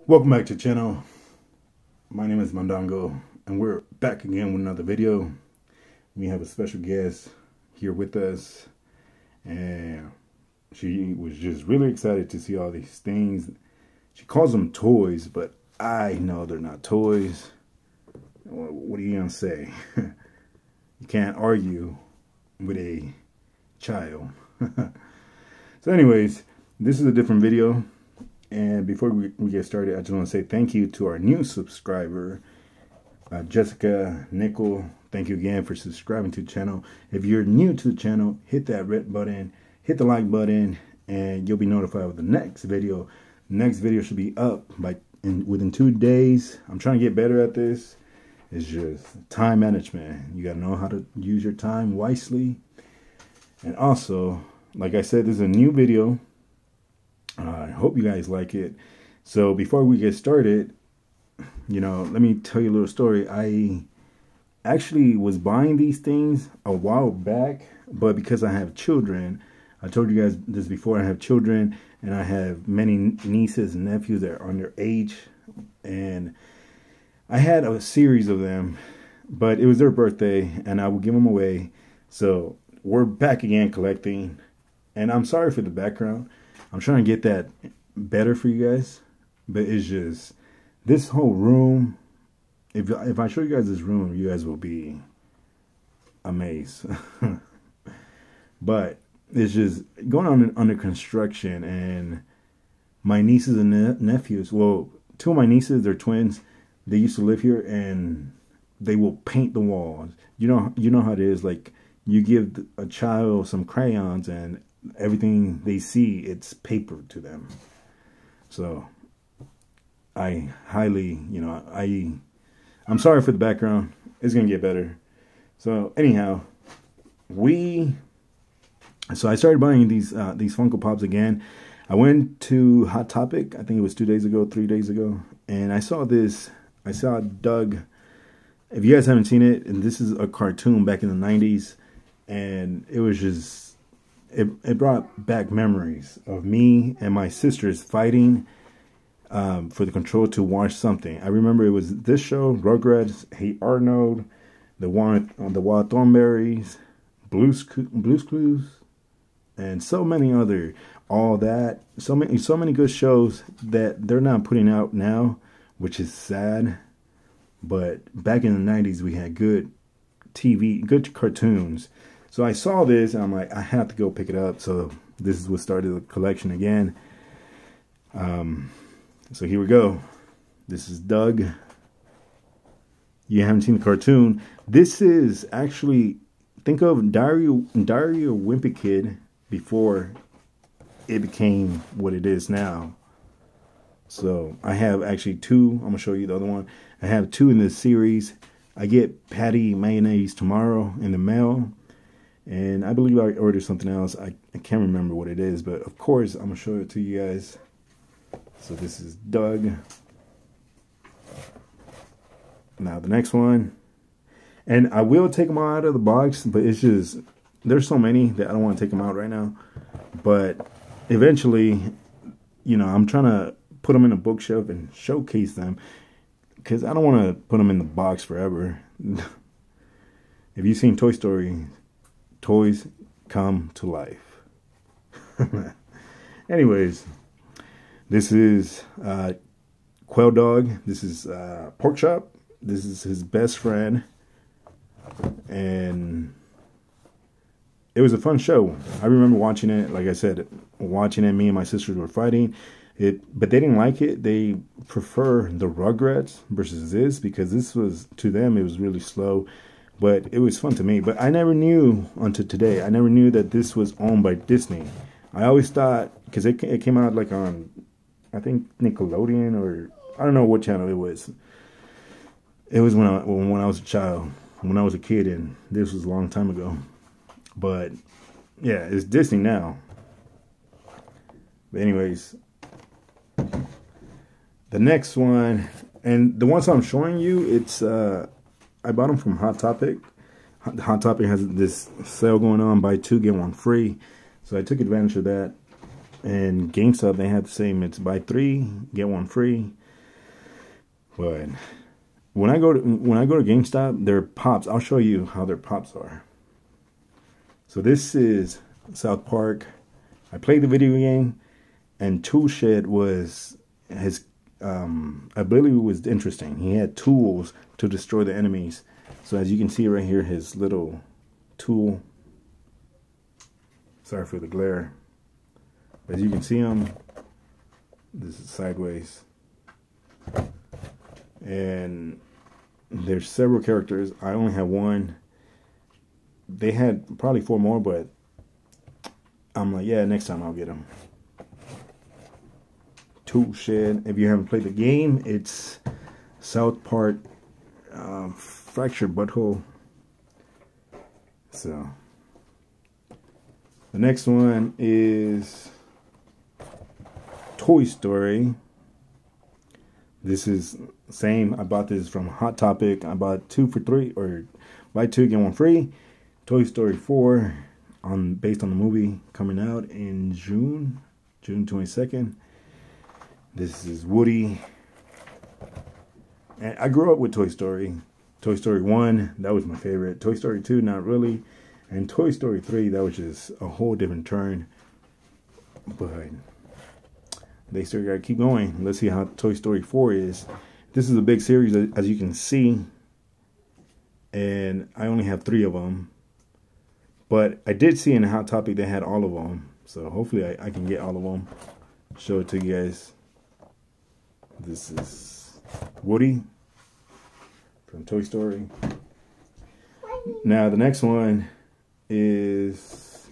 Welcome back to the channel. My name is Mondongo and we're back again with another video. We have a special guest here with us and she was just really excited to see all these things. She calls them toys, but I know they're not toys. What are you gonna say? You can't argue with a child. So anyways, this is a different video. And before we get started, I just want to say thank you to our new subscriber, Jessica Nickel. Thank you again for subscribing to the channel. If you're new to the channel, hit that red button, hit the like button, and you'll be notified of the next video. The next video should be up within 2 days. I'm trying to get better at this. It's just time management. You got to know how to use your time wisely. And also, like I said, this is a new video. I hope you guys like it. So before we get started, let me tell you a little story. I actually was buying these things a while back, but because I have children, I told you guys this before, I have children and I have many nieces and nephews that are under age, and I had a series of them, but it was their birthday and I would give them away. So we're back again collecting, and I'm sorry for the background. I'm trying to get that better for you guys, but it's just this whole room. If I show you guys this room, you guys will be amazed. But it's just going on under construction, and my nieces and nephews. Well, 2 of my nieces, they're twins. They used to live here, and they will paint the walls. You know how it is. Like, you give a child some crayons and everything they see, it's paper to them. So I highly, I'm sorry for the background. It's gonna get better. So anyhow, so I started buying these Funko Pops again. I went to Hot Topic, I think it was 2 days ago, 3 days ago, and I saw Doug. If you guys haven't seen it, and this is a cartoon back in the 90s, and it was just, it brought back memories of me and my sisters fighting for the control to watch something. I remember it was this show, Rugrats, Hey Arnold, the one on the Wild Thornberrys, Blue's Clues, and so many other, all that, so many good shows that they're not putting out now, which is sad. But back in the 90s, we had good TV, good cartoons. So I saw this and I'm like, I have to go pick it up. So this is what started the collection again. So here we go. This is Doug. You haven't seen the cartoon. This is actually, think of Diary of Wimpy Kid before it became what it is now. So I have actually 2. I'm going to show you the other one. I have 2 in this series. I get Patty mayonnaise tomorrow in the mail. And I believe I ordered something else. I can't remember what it is, but of course I'm gonna show it to you guys. So this is Doug. Now the next one, and I will take them out of the box, but it's just, there's so many that I don't want to take them out right now. But eventually, I'm trying to put them in a bookshelf and showcase them, because I don't want to put them in the box forever. If you've seen Toy Story, toys come to life. Anyways, this is Quail Dog. This is Pork Chop. This is his best friend. And it was a fun show. I remember watching it. Like I said, watching it, me and my sisters were fighting it, but they didn't like it. They prefer the Rugrats versus this, because this was, to them, it was really slow. But it was fun to me. But I never knew until today. I never knew that this was owned by Disney. I always thought, because it came out like on, I think, Nickelodeon, or I don't know what channel it was. It was when I was a child, when I was a kid, and this was a long time ago. But yeah, it's Disney now. But anyways, the next one, and the ones I'm showing you, it's I bought them from Hot Topic. Hot Topic has this sale going on, buy 2 get 1 free. So I took advantage of that. And GameStop, they have the same, it's buy 3 get 1 free. But when I go to GameStop, their pops, I'll show you how their pops are. So this is South Park. I played the video game, and Toolshed was his ability was interesting. He had tools to destroy the enemies. So as you can see right here, his little tool. Sorry for the glare. As you can see him, this is sideways. And there's several characters. I only have one. They had probably 4 more, but I'm like, yeah, next time I'll get them. Toolshed. If you haven't played the game, it's South Park Fractured Butthole. So the next one is Toy Story. This is same. I bought this from Hot Topic. I bought 2 for $3, or buy 2 get 1 free. Toy Story 4, based on the movie, coming out in June 22nd. This is Woody. And I grew up with Toy Story. Toy Story 1, that was my favorite. Toy Story 2, not really. And Toy Story 3, that was just a whole different turn. But they still gotta keep going. Let's see how Toy Story 4 is. This is a big series, as you can see. And I only have 3 of them. But I did see in the Hot Topic they had all of them. So hopefully I can get all of them. Show it to you guys. This is Woody from Toy Story. Now the next one is,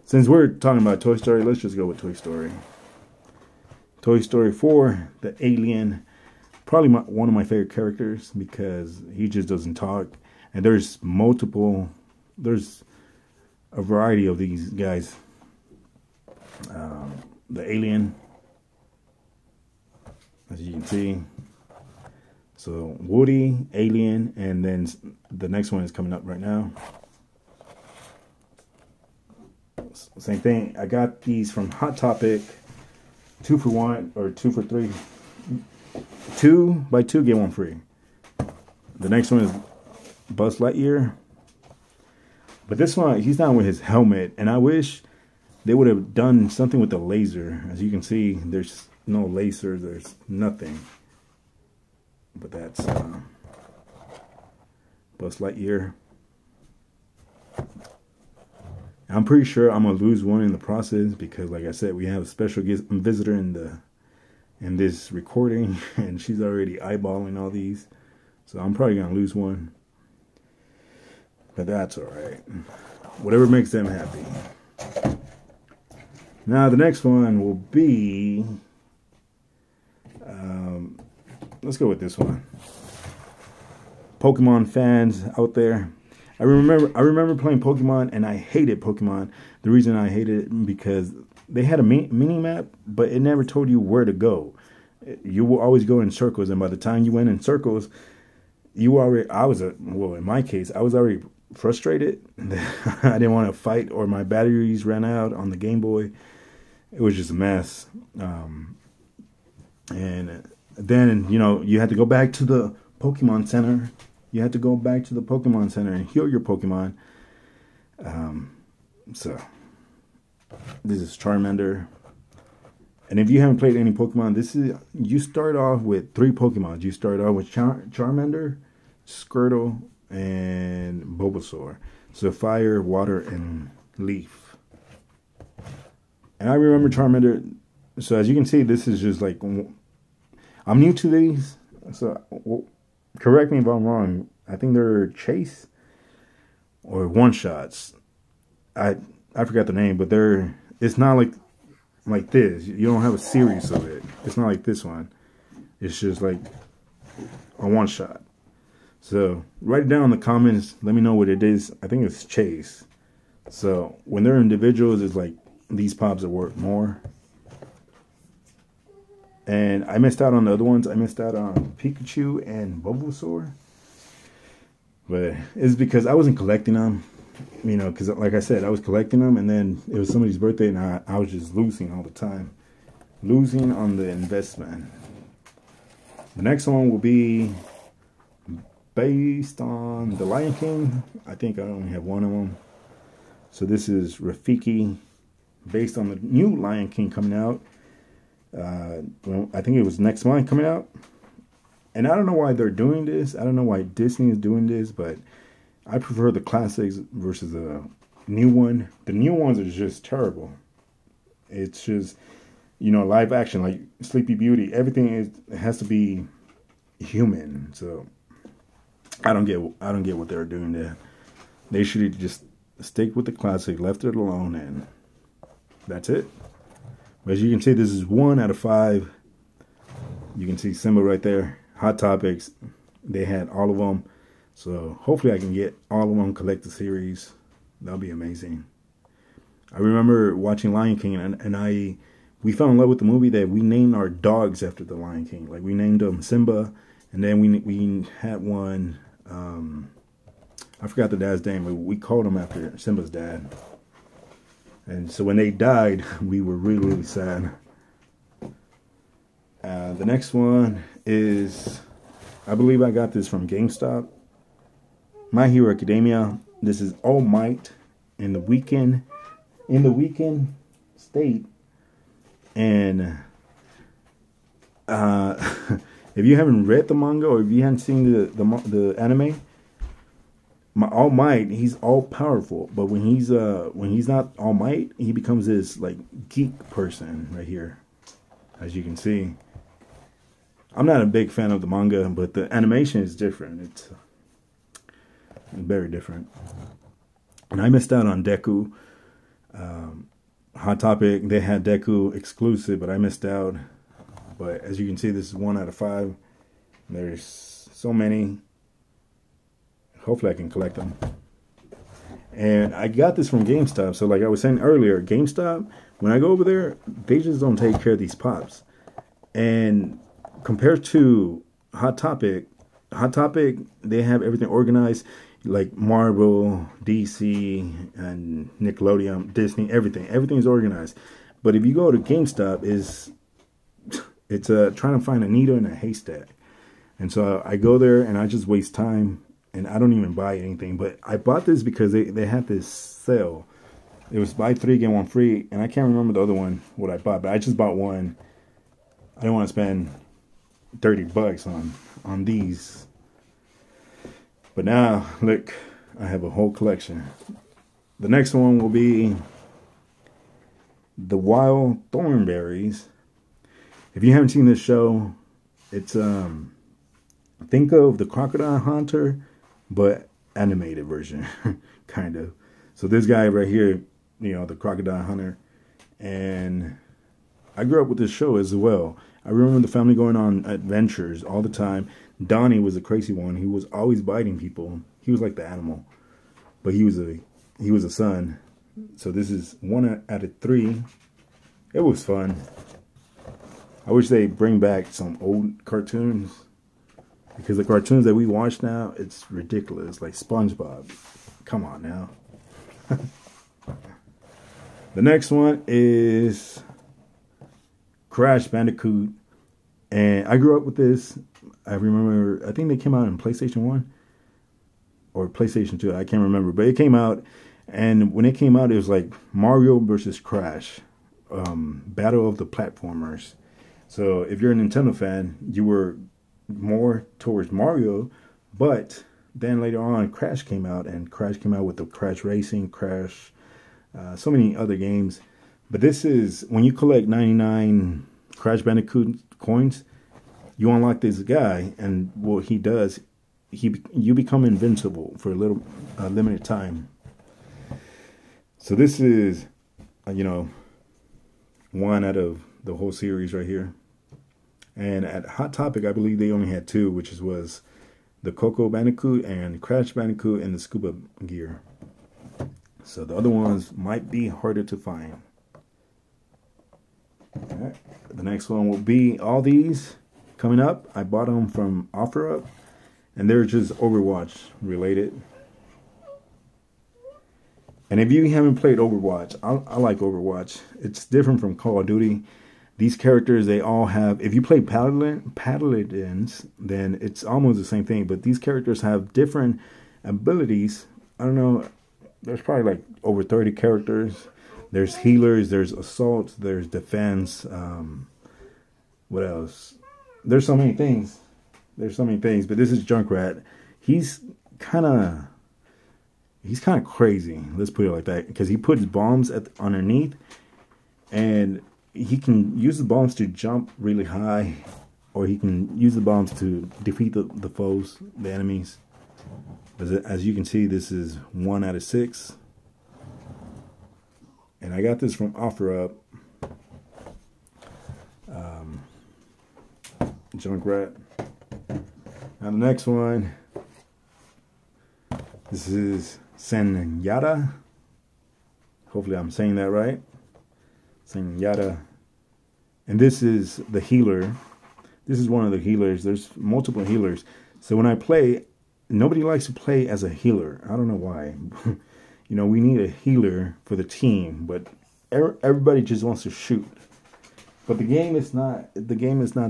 since we're talking about Toy Story, let's just go with Toy Story. Toy Story 4, the alien, probably one of my favorite characters because he just doesn't talk. And there's a variety of these guys. The alien, as you can see. So Woody, alien, and then the next one is coming up right now. Same thing. I got these from Hot Topic, 2 for 1 or 2 for 3. 2 buy 2 get 1 free. The next one is Buzz Lightyear. But this one, he's not with his helmet. And I wish they would have done something with the laser. As you can see, there's no laser. There's nothing. But that's Buzz Lightyear. I'm pretty sure I'm going to lose one in the process. Because, like I said, we have a special visitor in this recording. And she's already eyeballing all these. So I'm probably going to lose one. But that's alright. Whatever makes them happy. Now the next one will be, let's go with this one. Pokemon fans out there. I remember playing Pokemon and I hated Pokemon. The reason I hated it because they had a mini map, but it never told you where to go. You will always go in circles, and by the time you went in circles, in my case, I was already frustrated. I didn't want to fight, or my batteries ran out on the Game Boy. It was just a mess. And then, you had to go back to the Pokemon Center. You had to go back to the Pokemon Center and heal your Pokemon. So, this is Charmander. And if you haven't played any Pokemon, you start off with 3 Pokemon. You start off with Charmander, Squirtle, and Bulbasaur. So fire, water, and leaf. And I remember Charmander. So as you can see, this is just like, I'm new to these. So correct me if I'm wrong. I think they're chase or one shots. I forgot the name, but it's not like this. You don't have a series of it. It's not like this one. It's just like a one shot. So write it down in the comments. Let me know what it is. I think it's chase. So when they're individuals, it's like these pops are worth more. And I missed out on the other ones. I missed out on Pikachu and Bulbasaur. But it's because I wasn't collecting them. Because like I said, I was collecting them, and then it was somebody's birthday, and I was just losing all the time. Losing on the investment. The next one will be based on The Lion King. I think I only have one of them. So this is Rafiki, based on the new Lion King coming out. Well, I think it was next month coming out. And I don't know why they're doing this. I don't know why Disney is doing this, but I prefer the classics versus the new one. The new ones are just terrible. It's just, you know, live action, like Sleepy Beauty. Everything it has to be human. So I don't get what they're doing there. They should just stick with the classic, left it alone, and that's it. But as you can see, this is 1 out of 5. You can see Simba right there. Hot Topics, they had all of them. So hopefully I can get all of them, collect the series. That'll be amazing. I remember watching Lion King, and we fell in love with the movie that we named our dogs after the Lion King. Like we named them Simba, and then we had one. I forgot the dad's name, but we called him after Simba's dad. And so when they died, we were really, really sad. The next one is, I believe I got this from GameStop. My Hero Academia. This is All Might in the weekend state. And if you haven't read the manga, or if you haven't seen the anime, All Might, he's all powerful, but when he's not All Might, he becomes this like geek person right here, as you can see. I'm not a big fan of the manga, but the animation is different. It's very different. And I missed out on Deku. Hot Topic, they had Deku exclusive, but I missed out. But as you can see, this is 1 out of 5. There's so many. Hopefully I can collect them. And I got this from GameStop. So like I was saying earlier, GameStop, when I go over there, they just don't take care of these pops. And compared to Hot Topic, they have everything organized. Like Marvel, DC, and Nickelodeon, Disney, everything. Everything's organized. But if you go to GameStop, it's trying to find a needle in a haystack. And so I go there and I just waste time. And I don't even buy anything. But I bought this because they had this sale. It was buy 3, get 1 free. And I can't remember the other one, what I bought. But I just bought one. I didn't want to spend $30 on these. But now, look, I have a whole collection. The next one will be the Wild Thornberrys. If you haven't seen this show, it's think of the Crocodile Hunter, but animated version, kind of. So this guy right here, you know, the Crocodile Hunter, and I grew up with this show as well. I remember the family going on adventures all the time. Donnie was a crazy one. He was always biting people. He was like the animal, but he was a son. So this is 1 out of 3. It was fun. I wish they bring back some old cartoons, because the cartoons that we watch now, it's ridiculous. Like SpongeBob. Come on now. The next one is Crash Bandicoot. And I grew up with this. I remember, I think they came out in PlayStation 1 or PlayStation 2. I can't remember. But it came out. And when it came out, it was like Mario versus Crash. Battle of the Platformers. So if you're a Nintendo fan, you were more towards Mario, but then later on Crash came out, and Crash came out with the Crash Racing, Crash, so many other games. But this is, when you collect 99 Crash Bandicoot coins, you unlock this guy, and what he does, you become invincible for a limited time. So this is, you know, 1 out of the whole series right here. And at Hot Topic, I believe they only had 2, which was the Coco Bandicoot and Crash Bandicoot and the Scuba Gear. So the other ones might be harder to find. All right. The next one will be all these coming up. I bought them from OfferUp, and they're just Overwatch related. And if you haven't played Overwatch, I like Overwatch. It's different from Call of Duty. these characters, they all have, if you play Paladins, then it's almost the same thing, but these characters have different abilities. I don't know, there's probably like over 30 characters. There's healers, there's assaults, there's defense. What else? There's so many things. There's so many things, but this is Junkrat. He's kind of crazy. Let's put it like that, because he puts bombs underneath, and he can use the bombs to jump really high, or he can use the bombs to defeat the foes, the enemies. As you can see, this is 1 out of 6. And I got this from OfferUp. Junkrat. Now the next one. This is Senyata. Hopefully I'm saying that right. Senyata. And this is the healer. This is one of the healers. There's multiple healers. So when I play, nobody likes to play as a healer. I don't know why. You know, we need a healer for the team, but everybody just wants to shoot. But the game is not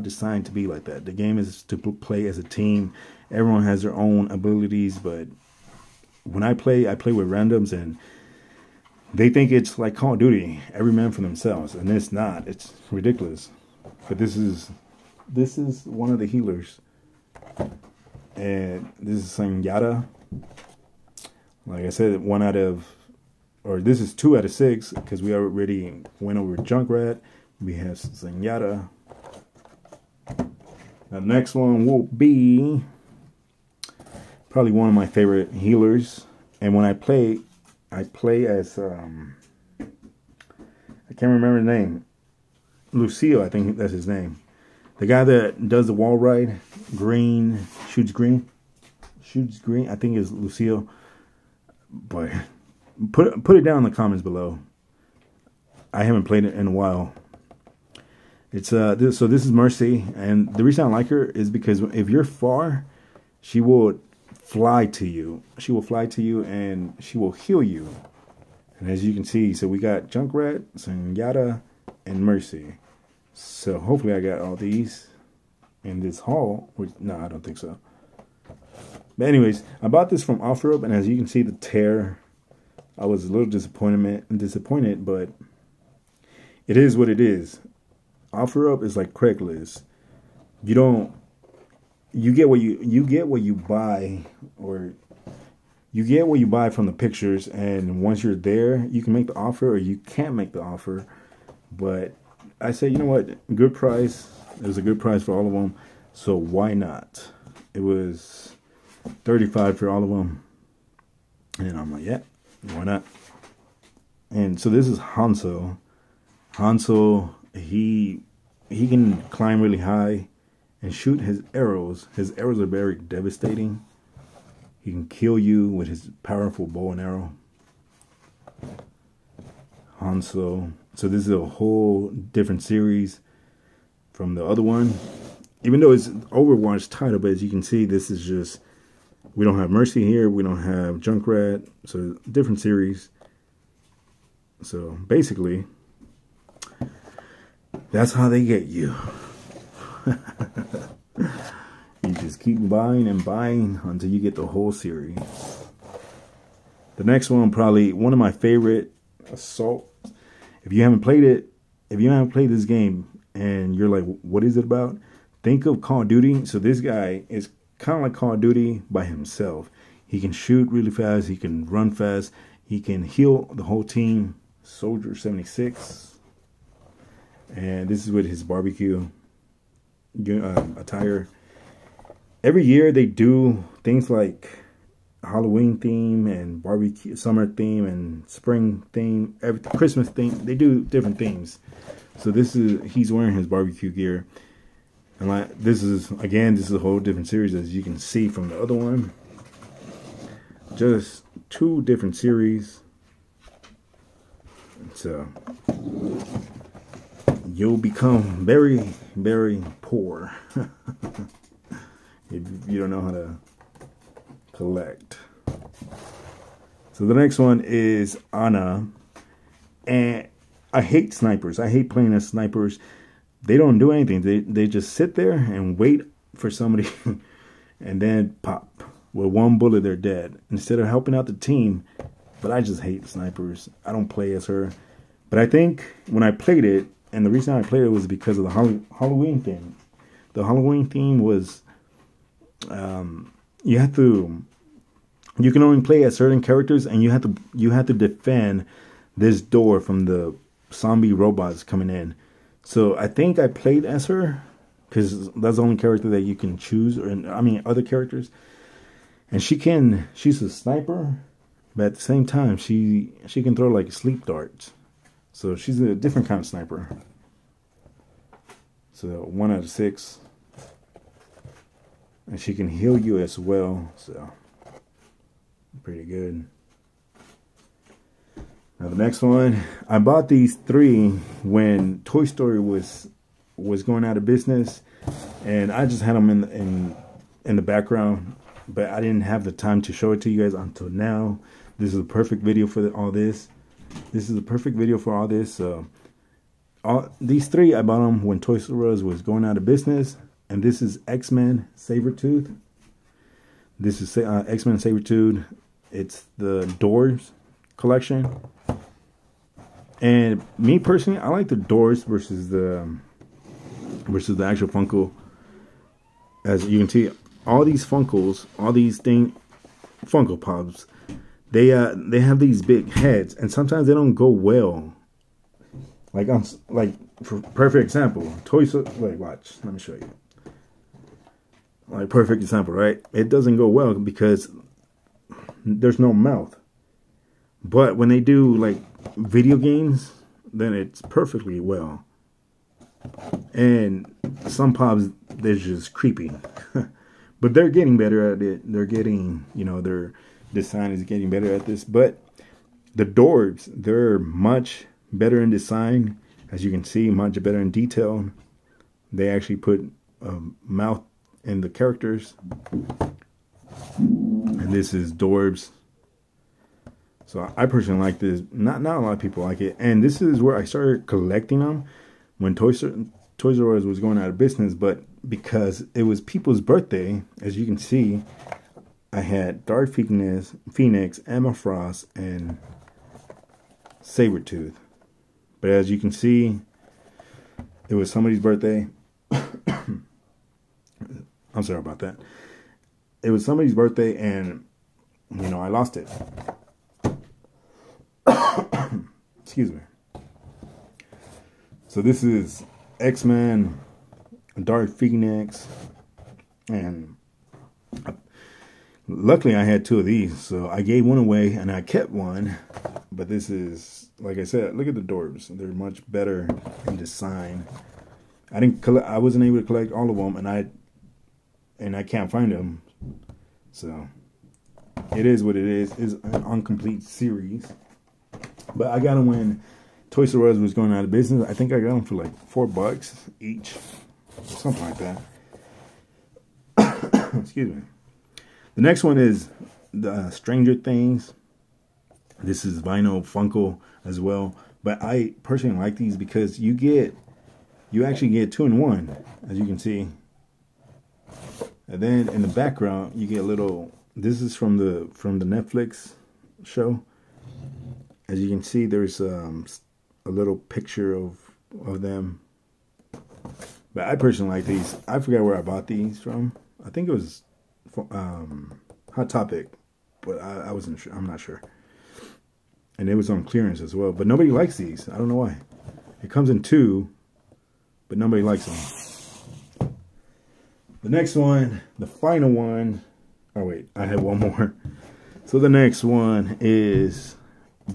designed to be like that. The game is to play as a team. Everyone has their own abilities, but when I play with randoms, and they think it's like Call of Duty, every man for themselves, and it's not. It's ridiculous. But this is one of the healers, and this is Senyata. Like I said, this is 2 out of 6, because we already went over Junkrat. We have Senyata. Now the next one will be probably one of my favorite healers. And when I play as I can't remember the name. Lucio, I think that's his name. The guy that does the wall ride, shoots green. I think is Lucio. But put it down in the comments below. I haven't played it in a while. It's so this is Mercy, and the reason I like her is because if you're far, she will fly to you. She will fly to you, and she will heal you. And as you can see, so we got Junkrat, Senyata, and Mercy. So hopefully I got all these in this haul. No, I don't think so. But anyways, I bought this from OfferUp, and as you can see, the tear. I was a little disappointed, but it is what it is. OfferUp is like Craigslist. You get what you buy, or you get what you buy from the pictures, and once you're there, you can make the offer or you can't make the offer. But I say, you know what, good price. It was a good price for all of them, so why not? It was $35 for all of them, and I'm like, yeah, why not? And so this is Hanzo. Hanzo, he can climb really high and shoot his arrows. His arrows are very devastating. He can kill you with his powerful bow and arrow. Hanzo. So this is a whole different series from the other one. Even though it's Overwatch title, but as you can see, this is just, we don't have Mercy here. We don't have Junkrat. So different series. So basically, that's how they get you. You just keep buying and buying until you get the whole series. The next one, probably one of my favorite, Assault. If you haven't played it, if you haven't played this game and you're like, what is it about? Think of Call of Duty. So this guy is kind of like Call of Duty by himself. He can shoot really fast. He can run fast. He can heal the whole team. Soldier 76. And this is with his barbecue attire. Every year they do things like Halloween theme and barbecue, summer theme and spring theme, Christmas theme. They do different themes. So he's wearing his barbecue gear. And this is a whole different series, as you can see from the other one. Just 2 different series. So you'll become very, very poor if you don't know how to collect. So the next one is Anna. And I hate snipers. I hate playing as snipers. they don't do anything. They just sit there and wait for somebody and then pop. With one bullet, they're dead. Instead of helping out the team. But I just hate snipers. I don't play as her. But I think when I played it, and the reason I played it was because of the Halloween theme. The Halloween theme was, you can only play as certain characters, and you have to defend this door from the zombie robots coming in. So I think I played as her because that's the only character that you can choose, or I mean other characters. And she's a sniper, but at the same time she can throw like sleep darts. So she's a different kind of sniper. So 1 out of 6. And she can heal you as well, so pretty good. Now the next one, I bought these 3 when Toy Story was going out of business, and I just had them in the background, but I didn't have the time to show it to you guys until now. This is a perfect video for all this. This is a perfect video for all this. So these 3 I bought them when Toy Story was going out of business. And this is XMen Sabretooth. This is XMen Sabretooth. It's the Dorbz collection. And me personally, I like the Dorbz versus the actual Funko. As you can see, all these Funkos, all these Funko Pops, they have these big heads, and sometimes they don't go well. Like for perfect example, Toy Story. Wait, watch. Let me show you. Like perfect example, right? It doesn't go well because there's no mouth. But when they do like video games, then it's perfectly well. And some pops, they're just creepy. But they're getting better at it. They're getting, their design is getting better at this. But the Dorbz, they're much better in design. As you can see, much better in detail. They actually put a mouth in the characters. And this is Dorbz. So I personally like this. Not a lot of people like it. And this is where I started collecting them when Toys R Us was going out of business. But because it was people's birthday, as you can see, I had Dark Phoenix, Emma Frost, and Sabretooth. But as you can see, it was somebody's birthday. I'm sorry about that. It was somebody's birthday, and I lost it. Excuse me. So this is X-Men, Dark Phoenix, and luckily I had 2 of these, so I gave one away and I kept one. But this is, like I said, look at the Dorbz. They're much better in design. I wasn't able to collect all of them, and I can't find them. So it is what it is. It's an incomplete series. But I got them when Toys R Us was going out of business. I think I got them for like $4 each, something like that. Excuse me. The next one is the Stranger Things. This is Vynl Funko as well. But I personally like these because you actually get 2 in 1, as you can see. And then in the background, you get a little. This is from the Netflix show. As you can see, there's a little picture of them. But I personally like these. I forgot where I bought these from. I think it was Hot Topic, but I wasn't sure. I'm not sure. And it was on clearance as well. But nobody likes these. I don't know why. It comes in 2, but nobody likes them. The next one, the final one. Oh wait, I have one more. So the next one is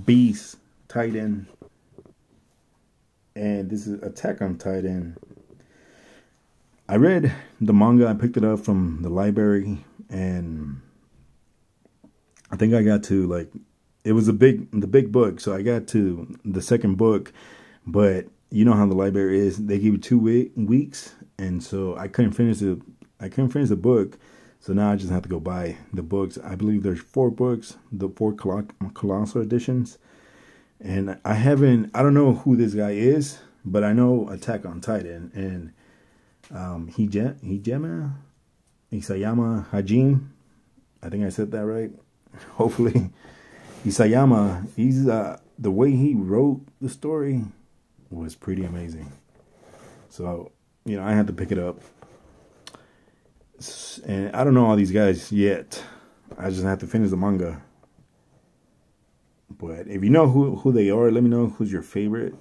Beast Titan, and this is Attack on Titan. I read the manga. I picked it up from the library, and I think I got to it was the big book, so I got to the second book. But you know how the library is; they give you 2 weeks, and so I couldn't finish the book. So now I just have to go buy the books. I believe there's 4 books, the 4 Colossal editions. And I don't know who this guy is. but I know Attack on Titan, and Isayama Hajime. I think I said that right. Hopefully, Isayama. He's the way he wrote the story was pretty amazing. So, you know, I had to pick it up. And I don't know all these guys yet. I just have to finish the manga. But if you know who they are, let me know who's your favorite.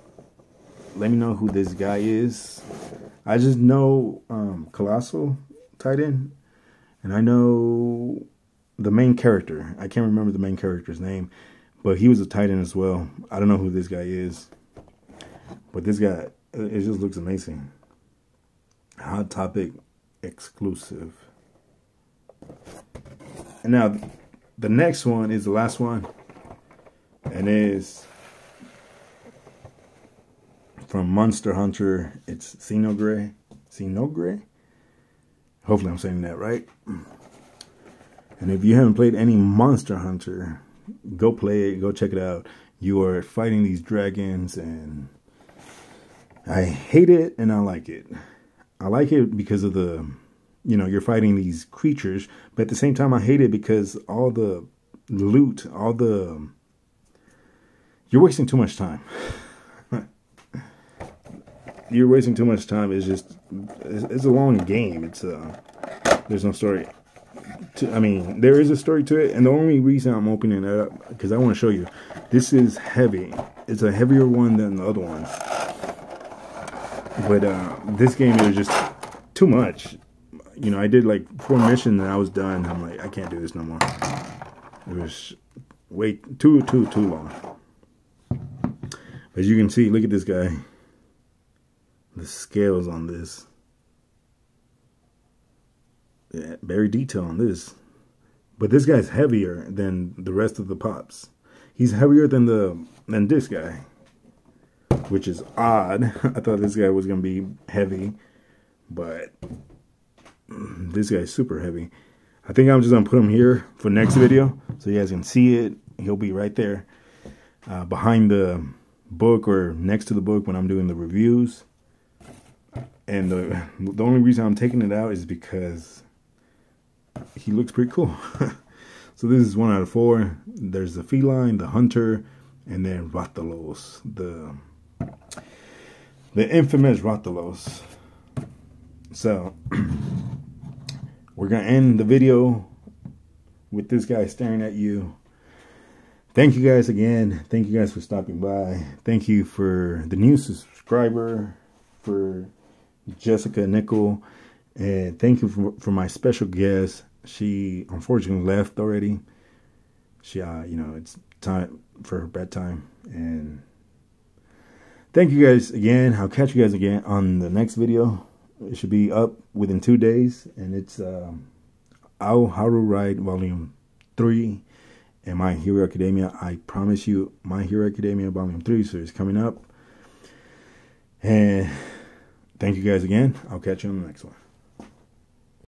Let me know who this guy is. I just know Colossal Titan. And I know the main character. I can't remember the main character's name. But he was a Titan as well. I don't know who this guy is. But this guy, it just looks amazing. Hot Topic exclusive. And now, the next one is the last one. And is from Monster Hunter. It's Xenogray. Xenogray? Hopefully I'm saying that right. And if you haven't played any Monster Hunter, go play it. Go check it out. You are fighting these dragons, and I hate it and I like it. I like it because of the, you know, you're fighting these creatures, but at the same time I hate it because all the loot, you're wasting too much time. You're wasting too much time. It's just, it's a long game. It's there's no story. I mean, there is a story to it, and the only reason I'm opening it up because I want to show you. This is heavy. It's a heavier one than the other ones. But this game is just too much. You know, I did like 4 missions and I was done. I'm like, I can't do this no more. It was way too long. As you can see, look at this guy. The scales on this. Yeah, very detailed on this. But this guy's heavier than the rest of the pops. He's heavier than this guy, which is odd. I thought this guy was gonna be heavy, but this guy's super heavy. I think I'm just gonna put him here for next video so you guys can see it. He'll be right there behind the book or next to the book when I'm doing the reviews. And the only reason I'm taking it out is because he looks pretty cool. So this is 1 out of 4. There's the feline, the hunter, and then Rathalos, the infamous Rathalos. So we're gonna end the video with this guy staring at you. Thank you guys again. Thank you guys for stopping by. Thank you for the new subscriber, for Jessica Nickel, and thank you for my special guest. She unfortunately left already. She, you know, it's time for her bedtime. And thank you guys again. I'll catch you guys again on the next video. It should be up within 2 days, and it's Ao Haru Ride Volume 3 and My Hero Academia. I promise you, My Hero Academia Volume 3 is coming up. And thank you guys again. I'll catch you on the next one.